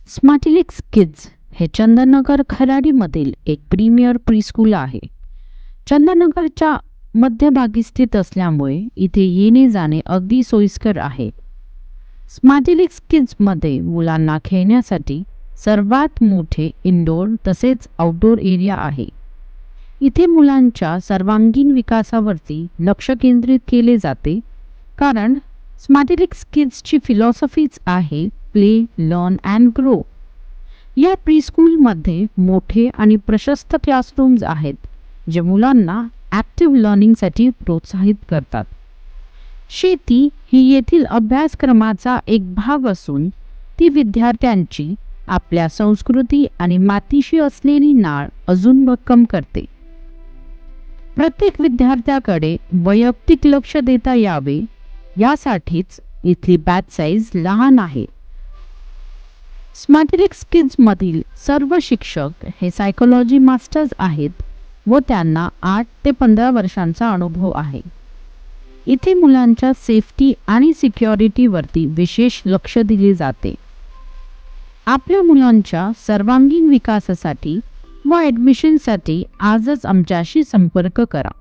स्मार्टिलिक्स kids हे चंदननगर खराडीमधील एक premier preschool आहे. चंदननगरच्या मध्यभागी स्थित असल्यामुळे इथे येणे जाणे अगदी सोयीस्कर आहे. स्मार्टिलिक्स किड्समध्ये मुलांना खेळण्यासाठी सर्वात मोठे इनडोअर तसेच आउटडोअर एरिया आहे. इथे मुलांच्या सर्वांगीण विकासावरती लक्ष केंद्रित केले जाते, कारण स्मार्टिलिक्स किड्सची फिलॉसॉफीच आहे प्ले, लर्न अँड ग्रो. या प्रीस्कूलमध्ये मोठे आणि प्रशस्त क्लासरूम्स आहेत, जे मुलांना ॲक्टिव्ह लर्निंगसाठी प्रोत्साहित करतात. शेती ही येथील अभ्यासक्रमाचा एक भाग असून ती विद्यार्थ्यांची आपल्या संस्कृती आणि मातीशी असलेली नाळ अजून भक्कम करते. प्रत्येक विद्यार्थ्याकडे वैयक्तिक लक्ष देता यावे यासाठीच इथली बॅच साईज लहान आहे. स्मार्टिलिक्स किड्समधील सर्व शिक्षक हे सायकोलॉजी मास्टर्स आहेत व त्यांना 8 ते 15 वर्षांचा अनुभव आहे. इथे मुलांच्या सेफ्टी आणि सिक्युरिटीवरती विशेष लक्ष दिले जाते. आपल्या मुलांच्या सर्वांगीण विकासासाठी व ॲडमिशनसाठी आजच आमच्याशी संपर्क करा.